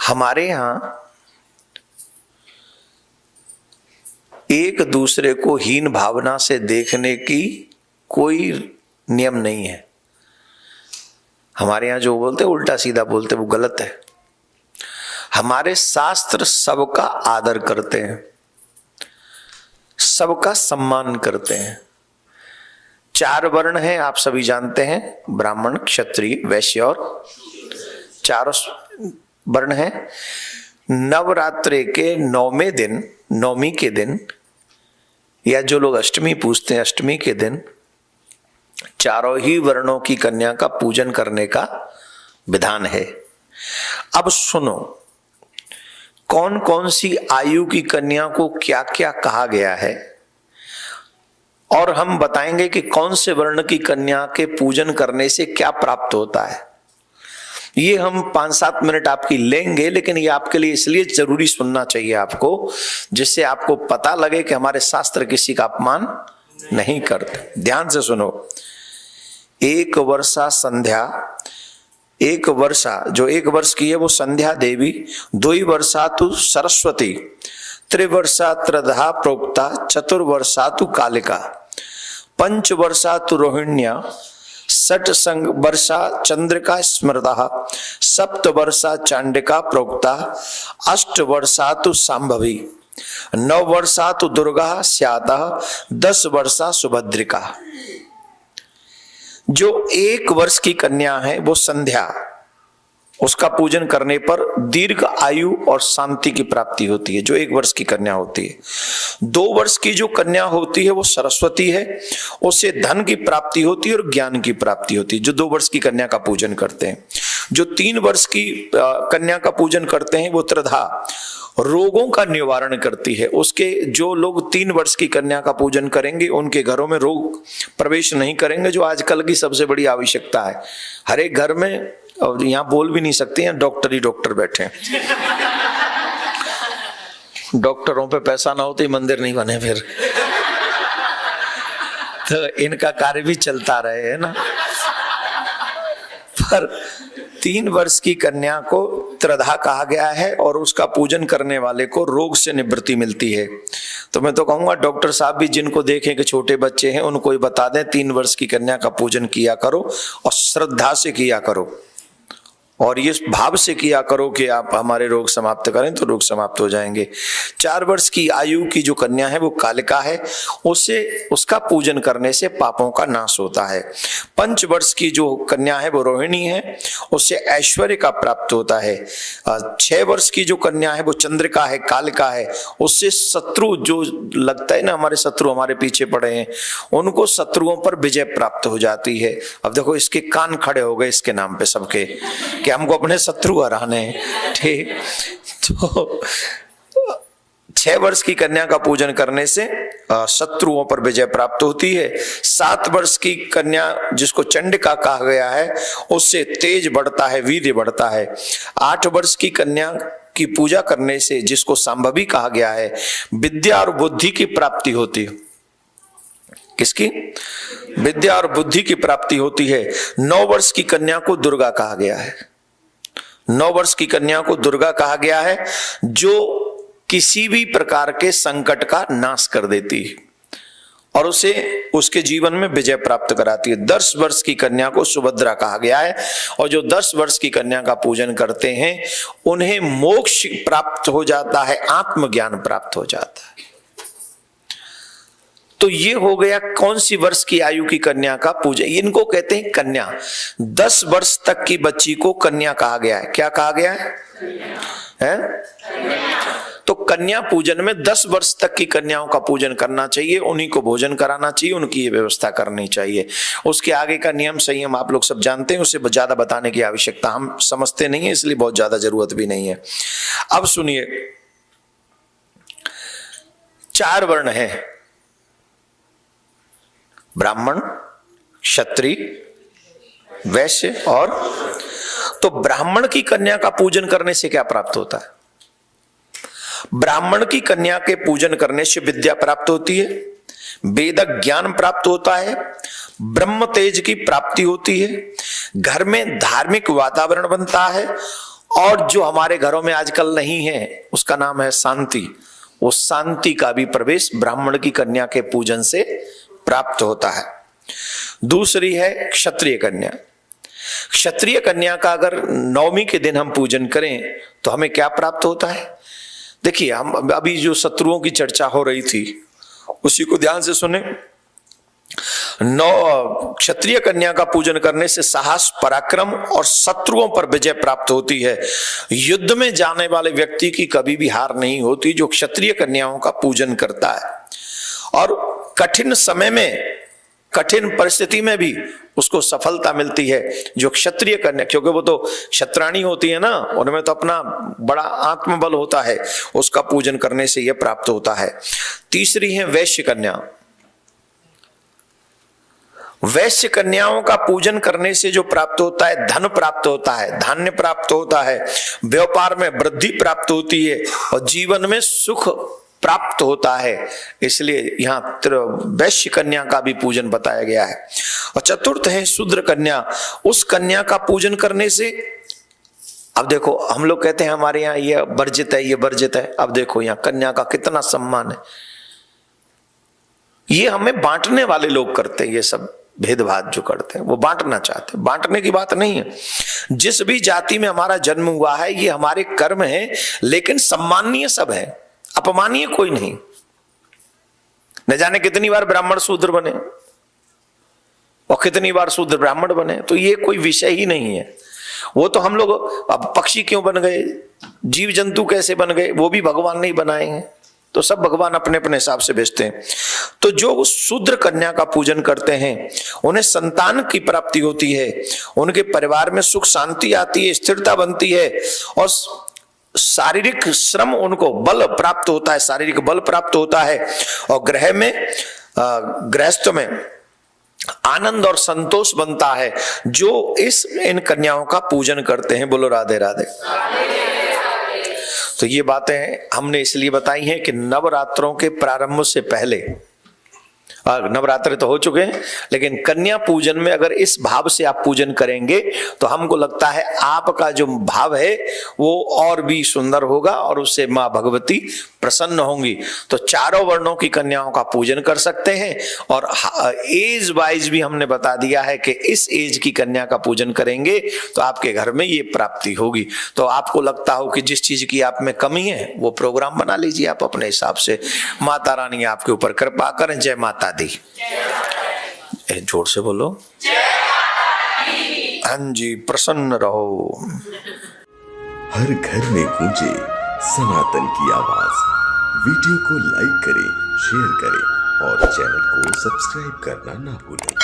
हमारे यहां एक दूसरे को हीन भावना से देखने की कोई नियम नहीं है। हमारे यहां जो बोलते उल्टा सीधा बोलते वो गलत है। हमारे शास्त्र सबका आदर करते हैं, सबका सम्मान करते हैं। 4 वर्ण हैं, आप सभी जानते हैं, ब्राह्मण, क्षत्रिय, वैश्य और 4 वर्ण हैं। नवरात्रि के 9वें दिन, 9वीं के दिन, या जो लोग अष्टमी पूजते हैं अष्टमी के दिन, चारों ही वर्णों की कन्या का पूजन करने का विधान है। अब सुनो, कौन कौन सी आयु की कन्या को क्या क्या कहा गया है, और हम बताएंगे कि कौन से वर्ण की कन्या के पूजन करने से क्या प्राप्त होता है। ये हम 5-7 मिनट आपकी लेंगे, लेकिन ये आपके लिए इसलिए जरूरी सुनना चाहिए आपको, जिससे आपको पता लगे कि हमारे शास्त्र किसी का अपमान नहीं करते। ध्यान से सुनो। 1 वर्षा संध्या, 1 वर्षा जो 1 वर्ष की है वो संध्या देवी, 2 वर्षा तु सरस्वती, 3 वर्षा त्रिधा प्रोक्ता, 4 वर्षा तु कालिका, 5 वर्षा तु रोहिण्या, 6 वर्षा चंद्रिका स्मृता, 7 वर्षा चांडिका प्रोक्ता, 8 वर्षा तु सांभवी, 9 वर्षा तु दुर्गा स्याता, 10 वर्षा सुभद्रिका। जो 1 वर्ष की कन्या है वो संध्या, उसका पूजन करने पर दीर्घ आयु और शांति की प्राप्ति होती है, जो 1 वर्ष की कन्या होती है। 2 वर्ष की जो कन्या होती है वो सरस्वती है, उससे धन की प्राप्ति होती है और ज्ञान की प्राप्ति होती है, जो 2 वर्ष की कन्या का पूजन करते हैं। जो 3 वर्ष की कन्या का पूजन करते हैं वो त्रिधा, रोगों का निवारण करती है। उसके जो लोग 3 वर्ष की कन्या का पूजन करेंगे उनके घरों में रोग प्रवेश नहीं करेंगे, जो आजकल की सबसे बड़ी आवश्यकता है। हर एक घर में, और यहाँ बोल भी नहीं सकते हैं, डॉक्टर ही डॉक्टर बैठे हैं। डॉक्टरों पे पैसा ना हो तो मंदिर नहीं बने फिर, तो इनका कार्य भी चलता रहे, है ना। पर 3 वर्ष की कन्या को त्रिधा कहा गया है और उसका पूजन करने वाले को रोग से निवृत्ति मिलती है। तो मैं तो कहूंगा डॉक्टर साहब भी जिनको देखें कि छोटे बच्चे हैं उनको ही बता दें 3 वर्ष की कन्या का पूजन किया करो, और श्रद्धा से किया करो, और ये भाव से किया करो कि आप हमारे रोग समाप्त करें, तो रोग समाप्त हो जाएंगे। 4 वर्ष की आयु की जो कन्या है वो कालिका है, उससे उसका पूजन करने से पापों का नाश होता है। 5 वर्ष की जो कन्या है वो रोहिणी है, उससे ऐश्वर्य का प्राप्त होता है। 6 वर्ष की जो कन्या है वो चंद्रिका है, कालिका है, उससे शत्रु जो लगता है ना, हमारे शत्रु हमारे पीछे पड़े हैं, उनको शत्रुओं पर विजय प्राप्त हो जाती है। अब देखो इसके कान खड़े हो गए इसके नाम पे सबके, कि हमको अपने शत्रु हराने हैं। ठीक, तो 6 वर्ष की कन्या का पूजन करने से शत्रुओं पर विजय प्राप्त होती है। 7 वर्ष की कन्या जिसको चंडिका कहा गया है, उससे तेज बढ़ता है, वीर्य बढ़ता है। 8 वर्ष की कन्या की पूजा करने से, जिसको सांभवी कहा गया है, विद्या और बुद्धि की प्राप्ति होती है। किसकी? विद्या और बुद्धि की प्राप्ति होती है। 9 वर्ष की कन्या को दुर्गा कहा गया है। 9 वर्ष की कन्या को दुर्गा कहा गया है, जो किसी भी प्रकार के संकट का नाश कर देती है और उसे उसके जीवन में विजय प्राप्त कराती है। 10 वर्ष की कन्या को सुभद्रा कहा गया है, और जो 10 वर्ष की कन्या का पूजन करते हैं उन्हें मोक्ष प्राप्त हो जाता है, आत्मज्ञान प्राप्त हो जाता है। तो ये हो गया कौन सी वर्ष की आयु की कन्या का पूजन, इनको कहते हैं कन्या। 10 वर्ष तक की बच्ची को कन्या कहा गया है। क्या कहा गया है? तो कन्या पूजन में 10 वर्ष तक की कन्याओं का पूजन करना चाहिए, उन्हीं को भोजन कराना चाहिए, उनकी ये व्यवस्था करनी चाहिए। उसके आगे का नियम संयम आप लोग सब जानते हैं, उसे ज्यादा बताने की आवश्यकता हम समझते नहीं है, इसलिए बहुत ज्यादा जरूरत भी नहीं है। अब सुनिए, 4 वर्ण है, ब्राह्मण, क्षत्रिय, वैश्य और। तो ब्राह्मण की कन्या का पूजन करने से क्या प्राप्त होता है? ब्राह्मण की कन्या के पूजन करने से विद्या प्राप्त होती है, वेद ज्ञान प्राप्त होता है, ब्रह्म तेज की प्राप्ति होती है, घर में धार्मिक वातावरण बनता है और जो हमारे घरों में आजकल नहीं है उसका नाम है शांति। वो शांति का भी प्रवेश ब्राह्मण की कन्या के पूजन से प्राप्त होता है। दूसरी है क्षत्रिय कन्या। क्षत्रिय कन्या का अगर नवमी के दिन हम पूजन करें तो हमें क्या प्राप्त होता है? देखिए, हम अभी जो शत्रुओं की चर्चा हो रही थी उसी को ध्यान से सुने। क्षत्रिय कन्या का पूजन करने से साहस, पराक्रम और शत्रुओं पर विजय प्राप्त होती है। युद्ध में जाने वाले व्यक्ति की कभी भी हार नहीं होती जो क्षत्रिय कन्याओं का पूजन करता है। और कठिन समय में, कठिन परिस्थिति में भी उसको सफलता मिलती है जो क्षत्रिय कन्या, क्योंकि वो तो क्षत्राणी होती है ना, उनमें तो अपना बड़ा आत्मबल होता है, उसका पूजन करने से यह प्राप्त होता है। तीसरी है वैश्य कन्या। वैश्य कन्याओं का पूजन करने से जो प्राप्त होता है, धन प्राप्त होता है, धान्य प्राप्त होता है, व्यापार में वृद्धि प्राप्त होती है और जीवन में सुख प्राप्त होता है। इसलिए यहाँ वैश्य कन्या का भी पूजन बताया गया है। और चतुर्थ है शूद्र कन्या। उस कन्या का पूजन करने से, अब देखो हम लोग कहते हैं हमारे यहाँ ये वर्जित है, ये वर्जित है। अब देखो यहाँ कन्या का कितना सम्मान है। ये हमें बांटने वाले लोग करते हैं, ये सब भेदभाव जो करते हैं वो बांटना चाहते हैं। बांटने की बात नहीं है। जिस भी जाति में हमारा जन्म हुआ है ये हमारे कर्म है, लेकिन सम्माननीय सब है, अपमानीय कोई नहीं। न जाने कितनी बार ब्राह्मण शूद्र बने और कितनी बार शूद्र ब्राह्मण बने, तो ये कोई विषय ही नहीं है। वो तो हम लोग, अब पक्षी क्यों बन गए, जीव जंतु कैसे बन गए, वो भी भगवान नहीं बनाए हैं, तो सब भगवान अपने अपने हिसाब से भेजते हैं। तो जो शूद्र कन्या का पूजन करते हैं उन्हें संतान की प्राप्ति होती है, उनके परिवार में सुख शांति आती है, स्थिरता बनती है और शारीरिक श्रम, उनको बल प्राप्त होता है, शारीरिक बल प्राप्त होता है और गृहस्थ में आनंद और संतोष बनता है जो इन कन्याओं का पूजन करते हैं। बोलो राधे राधे। तो ये बातें हमने इसलिए बताई हैं कि नवरात्रों के प्रारंभ से पहले, नवरात्र तो हो चुके हैं, लेकिन कन्या पूजन में अगर इस भाव से आप पूजन करेंगे तो हमको लगता है आपका जो भाव है वो और भी सुंदर होगा और उससे माँ भगवती प्रसन्न होंगी। तो चारों वर्णों की कन्याओं का पूजन कर सकते हैं और एज वाइज भी हमने बता दिया है कि इस एज की कन्या का पूजन करेंगे तो आपके घर में ये प्राप्ति होगी। तो आपको लगता हो कि जिस चीज की आप में कमी है वो प्रोग्राम बना लीजिए आप अपने हिसाब से। माता रानी आपके ऊपर कृपा करें। जय माता दी। जोर से बोलो। हाँ जी, प्रसन्न रहो। हर घर में गूंजे सनातन की आवाज। वीडियो को लाइक करें, शेयर करें और चैनल को सब्सक्राइब करना ना भूलें।